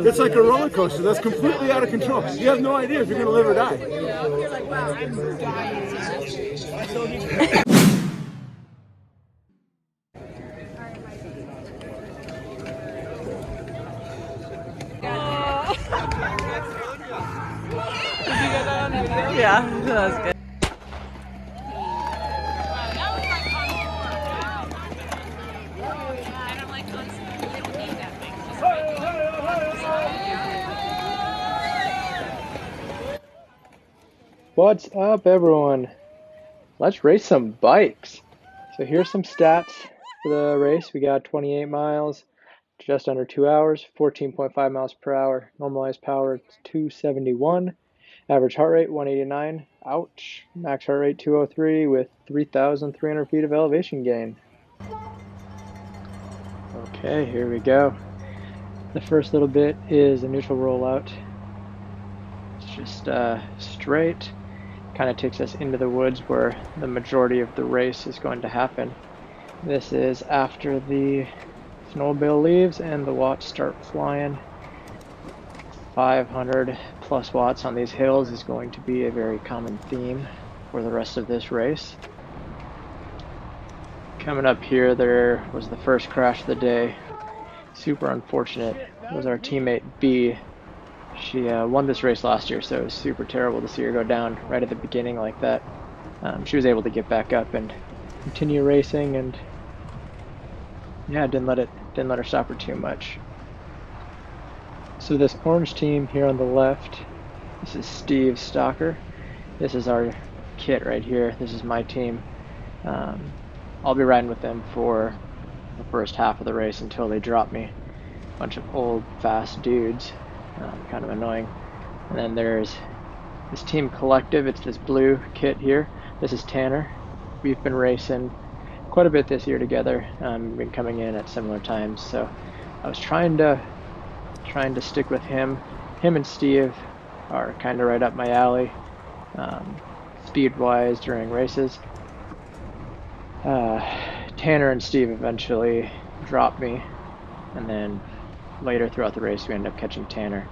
It's like a roller coaster that's completely out of control. You have no idea if you're going to live or die. You're like, wow, I'm dying. Yeah, that was good. What's up, everyone? Let's race some bikes. So here's some stats for the race. We got 28 miles, just under 2 hours, 14.5 miles per hour. Normalized power 271. Average heart rate 189. Ouch. Max heart rate 203 with 3,300 feet of elevation gain. Okay, here we go. The first little bit is a neutral rollout. It's just straight. Kind of takes us into the woods where the majority of the race is going to happen. This is after the snowmobile leaves and the watts start flying. 500 plus watts on these hills is going to be a very common theme for the rest of this race. Coming up here, there was the first crash of the day. Super unfortunate. It was our teammate B. She won this race last year, so it was super terrible to see her go down right at the beginning like that. She was able to get back up and continue racing, and yeah, didn't let her stop her too much. So this orange team here on the left, this is Steve Stalker. This is our kit right here. This is my team. I'll be riding with them for the first half of the race until they drop me. Bunch of old, fast dudes. Kind of annoying. And then there's this team collective. It's this blue kit here. This is Tanner. We've been racing quite a bit this year together. Been coming in at similar times, so I was trying to stick with him. Him and Steve are kind of right up my alley, speed-wise during races. Tanner and Steve eventually dropped me, and then later throughout the race we ended up catching Tanner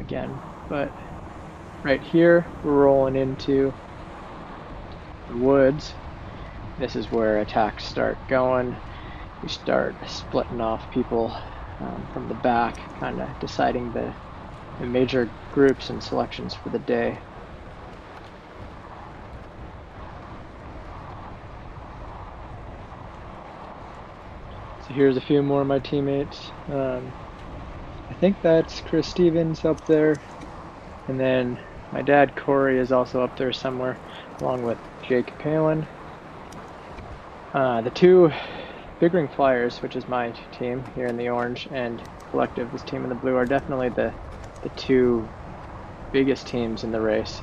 again. But right here we're rolling into the woods. This is where attacks start going. We start splitting off people from the back, kind of deciding the major groups and selections for the day. So here's a few more of my teammates. I think that's Chris Stevens up there, and then my dad Corey is also up there somewhere, along with Jake Palin. The two Big Ring Flyers, which is my team here in the orange, and Collective, this team in the blue, are definitely the two biggest teams in the race.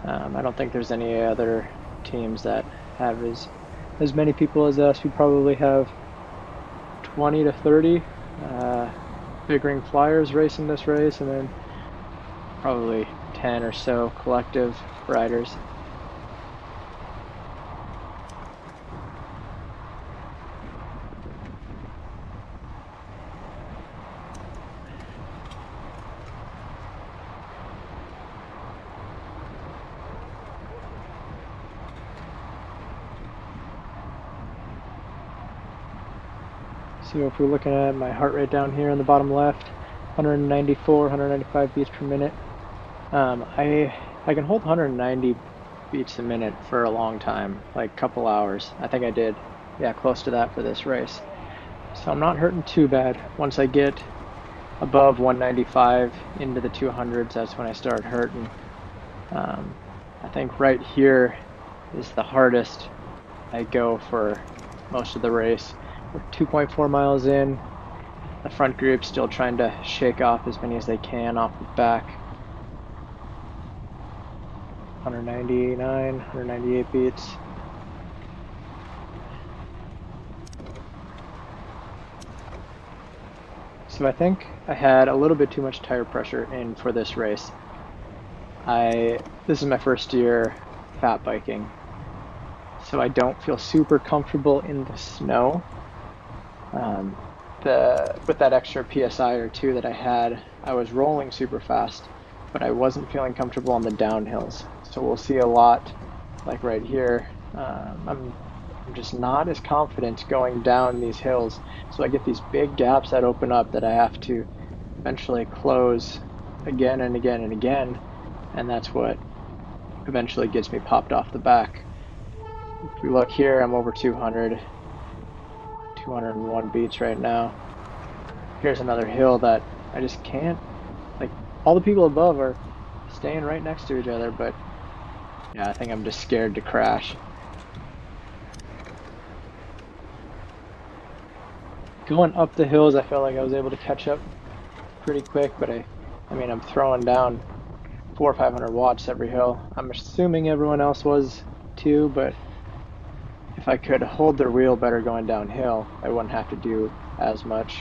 I don't think there's any other teams that have as many people as us. We probably have 20 to 30 Big Ring Flyers racing this race, and then probably 10 or so Collective riders. So if we're looking at my heart rate down here in the bottom left, 194, 195 beats per minute. I can hold 190 beats a minute for a long time, like a couple hours. I think I did, yeah, close to that for this race. So I'm not hurting too bad. Once I get above 195 into the 200s, that's when I start hurting. I think right here is the hardest I go for most of the race. We're 2.4 miles in. The front group's still trying to shake off as many as they can off the back. 199, 198 beats. So I think I had a little bit too much tire pressure in for this race. This is my first year fat biking, so I don't feel super comfortable in the snow. with that extra PSI or two that I had, I was rolling super fast, but I wasn't feeling comfortable on the downhills. So we'll see a lot, like right here. I'm just not as confident going down these hills. So I get these big gaps that open up that I have to eventually close again and again and again, and that's what eventually gets me popped off the back. If we look here, I'm over 200, 201 beats right now. Here's another hill that I just can't, like, all the people above are staying right next to each other, but yeah, I think I'm just scared to crash. Going up the hills, I felt like I was able to catch up pretty quick, but I mean, I'm throwing down 400 or 500 watts every hill. I'm assuming everyone else was too, but if I could hold their wheel better going downhill, I wouldn't have to do as much.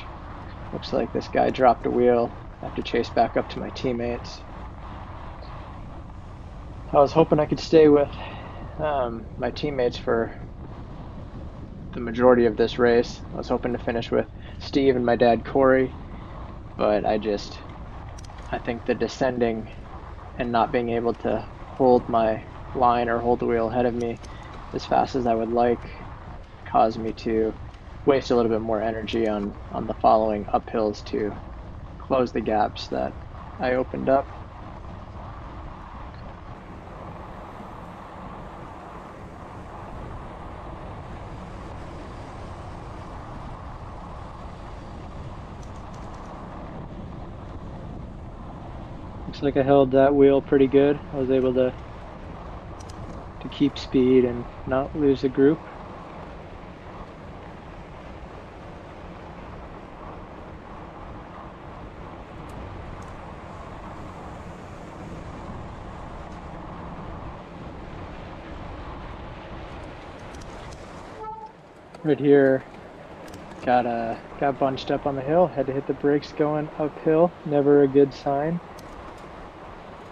Looks like this guy dropped a wheel. I have to chase back up to my teammates. I was hoping I could stay with my teammates for the majority of this race. I was hoping to finish with Steve and my dad Corey, but I think the descending and not being able to hold my line or hold the wheel ahead of me as fast as I would like caused me to waste a little bit more energy on the following uphills to close the gaps that I opened up. Looks like I held that wheel pretty good. I was able to keep speed and not lose the group. Right here, got bunched up on the hill, had to hit the brakes going uphill. Never a good sign.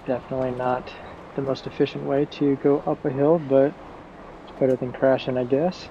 Definitely not the most efficient way to go up a hill, but it's better than crashing, I guess.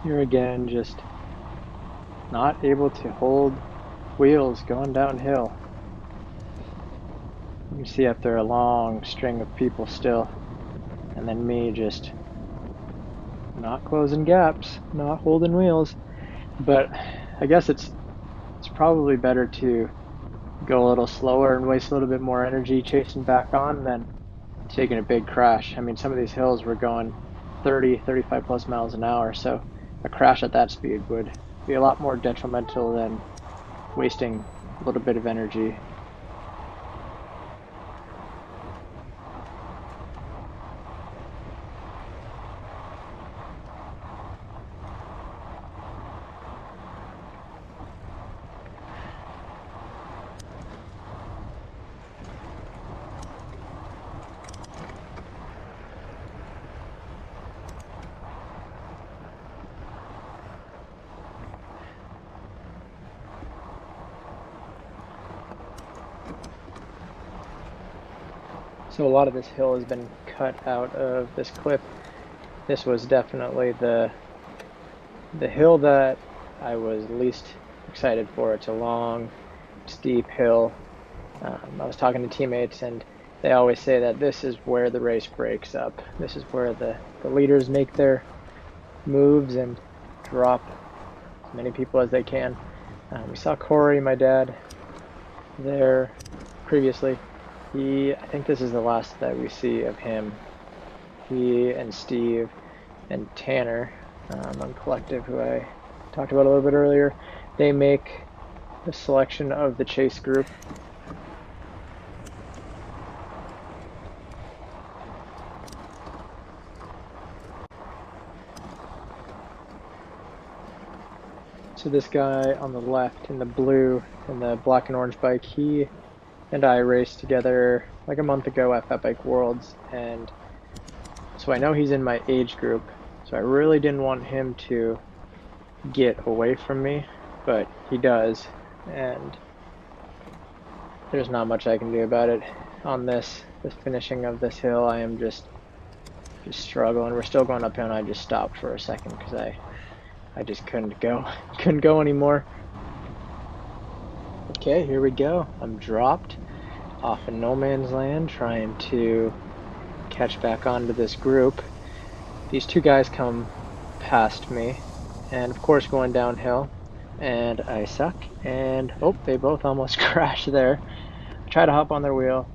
Here again, just not able to hold wheels going downhill. You can see up there a long string of people still, and then me just not closing gaps, not holding wheels. But I guess it's probably better to go a little slower and waste a little bit more energy chasing back on than taking a big crash. I mean, some of these hills were going 30, 35 plus miles an hour, so a crash at that speed would be a lot more detrimental than wasting a little bit of energy. So a lot of this hill has been cut out of this clip. This was definitely the hill that I was least excited for. It's a long, steep hill. I was talking to teammates, and they always say that this is where the race breaks up. This is where the leaders make their moves and drop as many people as they can. We saw Corey, my dad, there previously. I think this is the last that we see of him. He and Steve and Tanner on Collective, who I talked about a little bit earlier, they make the selection of the chase group. So this guy on the left in the blue and the black and orange bike, he and I raced together like a month ago at Fat Bike Worlds, and so I know he's in my age group, so I really didn't want him to get away from me, but he does, and there's not much I can do about it. On this finishing of this hill, I am just struggling. We're still going uphill, and I just stopped for a second because I just couldn't go anymore. Okay, here we go. I'm dropped off in no man's land, trying to catch back onto this group. These two guys come past me, and of course going downhill, and I suck, and oh, they both almost crashed there. I try to hop on their wheel,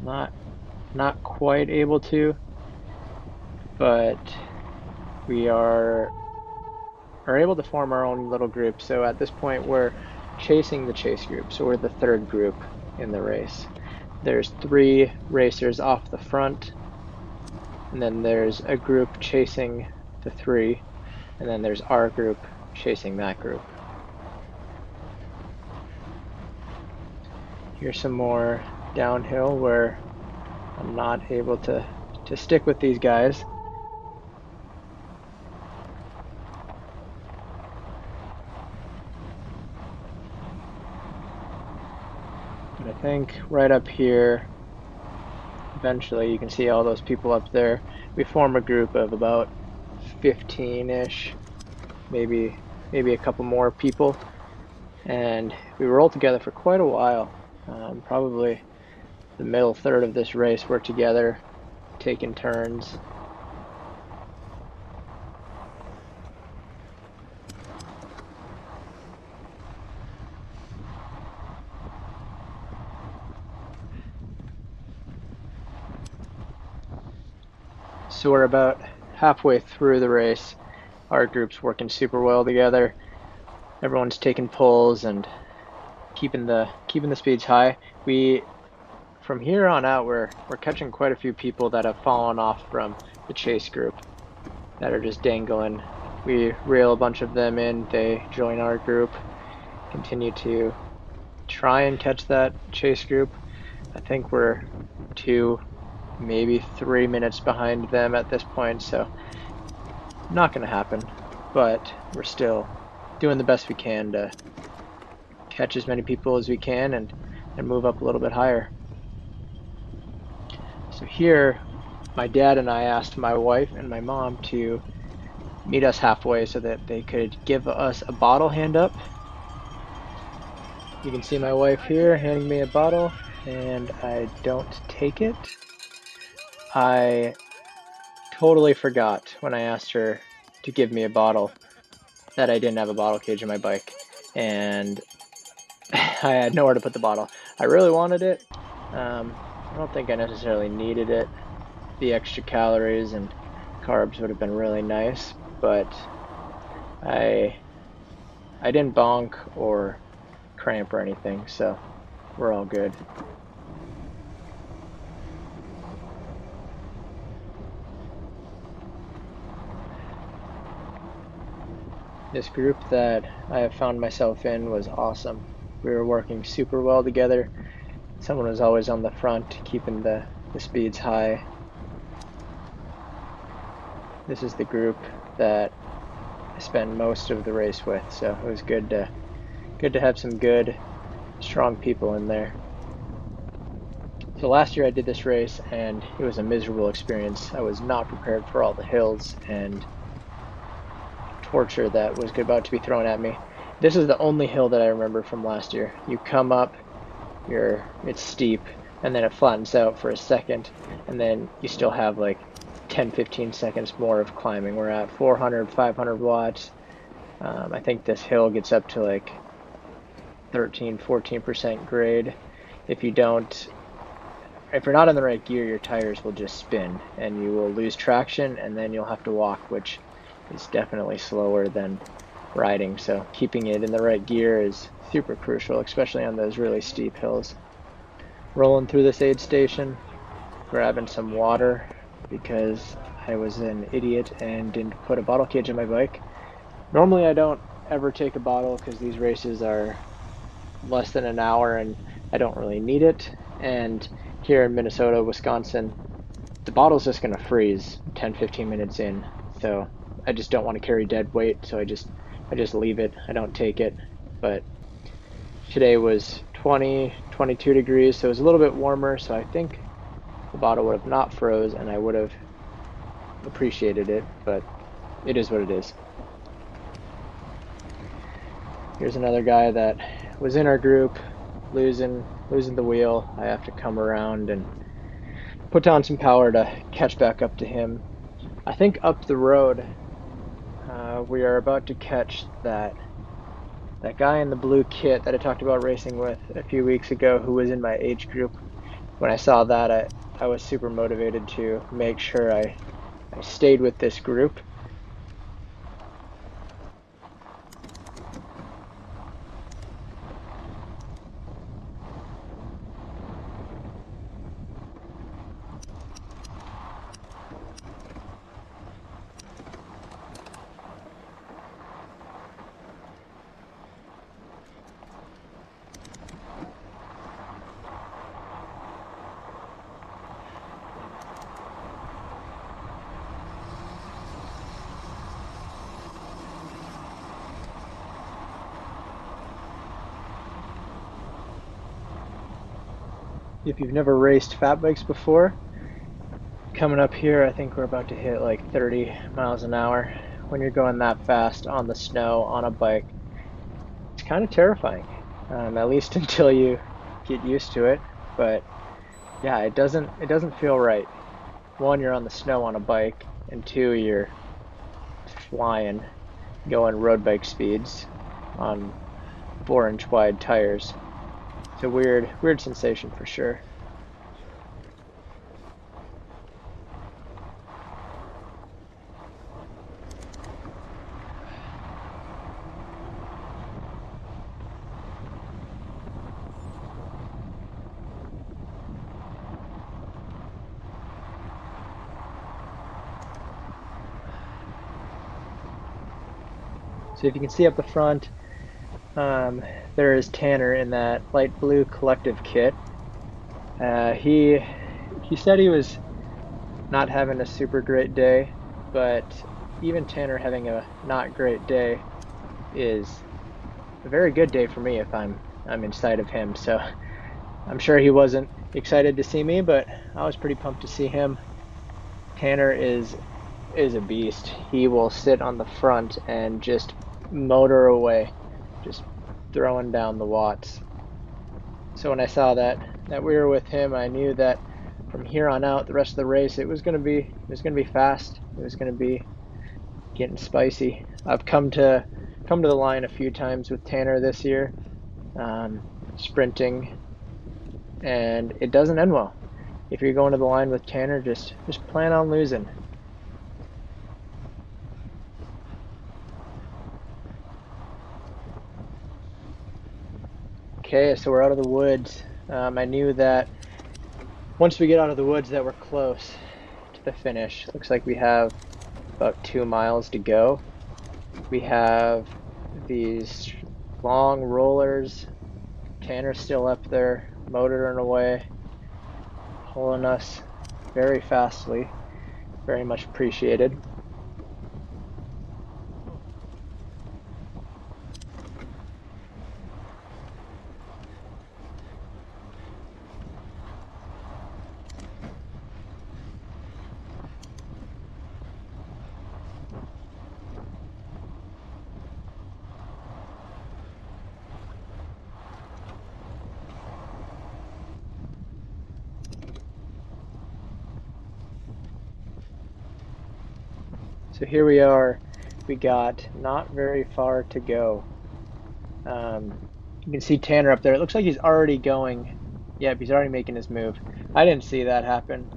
not quite able to, but we are able to form our own little group. So at this point we're chasing the chase group, so we're the third group in the race. There's 3 racers off the front, and then there's a group chasing the 3, and then there's our group chasing that group. Here's some more downhill where I'm not able to stick with these guys. But I think right up here, eventually you can see all those people up there. We form a group of about 15-ish, maybe a couple more people, and we roll together for quite a while. Probably the middle third of this race we're together, taking turns. So we're about halfway through the race. Our group's working super well together. Everyone's taking pulls and keeping the speeds high. From here on out, we're catching quite a few people that have fallen off from the chase group that are just dangling. We reel a bunch of them in, they join our group, continue to try and catch that chase group. I think we're 2, maybe 3 minutes behind them at this point, so not gonna happen, but we're still doing the best we can to catch as many people as we can and move up a little bit higher. So here, my dad and I asked my wife and my mom to meet us halfway so that they could give us a bottle hand up. You can see my wife here handing me a bottle, and I don't take it. I totally forgot when I asked her to give me a bottle that I didn't have a bottle cage in my bike, and I had nowhere to put the bottle. I really wanted it. I don't think I necessarily needed it. The extra calories and carbs would have been really nice, but I didn't bonk or cramp or anything, so we're all good. This group that I have found myself in was awesome. We were working super well together. Someone was always on the front, keeping the speeds high. This is the group that I spent most of the race with, so it was good to have some good, strong people in there. So last year I did this race, and it was a miserable experience. I was not prepared for all the hills and torture that was about to be thrown at me. This is the only hill that I remember from last year. You come up, it's steep, and then it flattens out for a second, and then you still have like 10-15 seconds more of climbing. We're at 400-500 watts. I think this hill gets up to like 13-14% grade. If you're not in the right gear, your tires will just spin and you will lose traction, and then you'll have to walk, which is definitely slower than riding. So keeping it in the right gear is super crucial, especially on those really steep hills. Rolling through this aid station, grabbing some water because I was an idiot and didn't put a bottle cage in my bike. Normally I don't ever take a bottle because these races are less than an hour and I don't really need it. And here in Minnesota, Wisconsin, the bottle's just going to freeze 10-15 minutes in. So I just don't want to carry dead weight, so I just leave it. I don't take it. But today was 20, 22 degrees, so it was a little bit warmer, so I think the bottle would have not froze and I would have appreciated it, but it is what it is. Here's another guy that was in our group, losing the wheel. I have to come around and put down some power to catch back up to him. I think up the road, we are about to catch that guy in the blue kit that I talked about racing with a few weeks ago, who was in my age group. When I saw that, I was super motivated to make sure I stayed with this group. If you've never raced fat bikes before, coming up here, I think we're about to hit like 30 miles an hour. When you're going that fast on the snow on a bike, it's kind of terrifying, at least until you get used to it. But yeah, it doesn't feel right. One, you're on the snow on a bike, and two, you're flying, going road bike speeds on 4-inch wide tires. It's a weird sensation for sure. So if you can see up the front, there is Tanner in that light blue collective kit. He said he was not having a super great day, but even Tanner having a not great day is a very good day for me if I'm inside of him. So I'm sure he wasn't excited to see me, but I was pretty pumped to see him. Tanner is a beast. He will sit on the front and just motor away, just throwing down the watts. So when I saw that we were with him, I knew that from here on out, the rest of the race, it was gonna be fast. It was gonna be getting spicy. I've come to the line a few times with Tanner this year, sprinting, and it doesn't end well. If you're going to the line with Tanner, just plan on losing. Okay, so we're out of the woods. I knew that once we get out of the woods that we're close to the finish. Looks like we have about 2 miles to go. We have these long rollers. Tanner's still up there, motoring away, pulling us very fastly. Very much appreciated. So here we are. We got not very far to go. You can see Tanner up there. It looks like he's already going. Yep, he's already making his move. I didn't see that happen.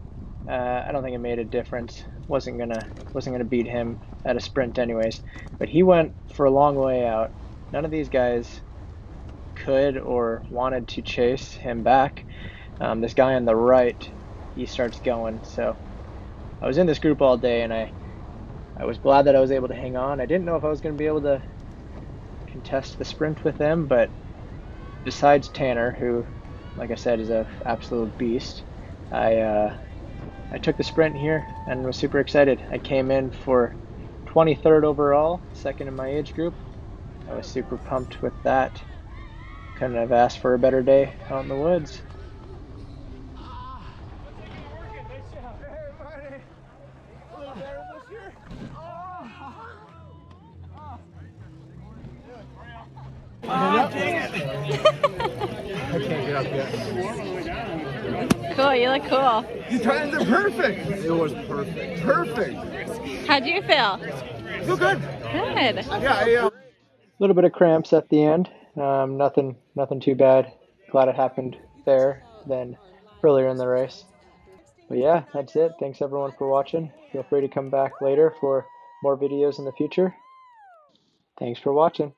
I don't think it made a difference. Wasn't gonna beat him at a sprint anyways. But he went for a long way out. None of these guys could or wanted to chase him back. This guy on the right, he starts going. So I was in this group all day, and I I was glad that I was able to hang on. I didn't know if I was going to be able to contest the sprint with them, but besides Tanner, who, like I said, is an absolute beast, I took the sprint here and was super excited. I came in for 23rd overall, second in my age group. I was super pumped with that. Couldn't have asked for a better day out in the woods. Oh, dang it! I can't get up yet. Cool, you look cool. You times are perfect. It was perfect. Perfect. How'd you feel? Feel good. Good. Yeah, A little bit of cramps at the end. Nothing too bad. Glad it happened there than earlier in the race. But yeah, that's it. Thanks everyone for watching. Feel free to come back later for more videos in the future. Thanks for watching.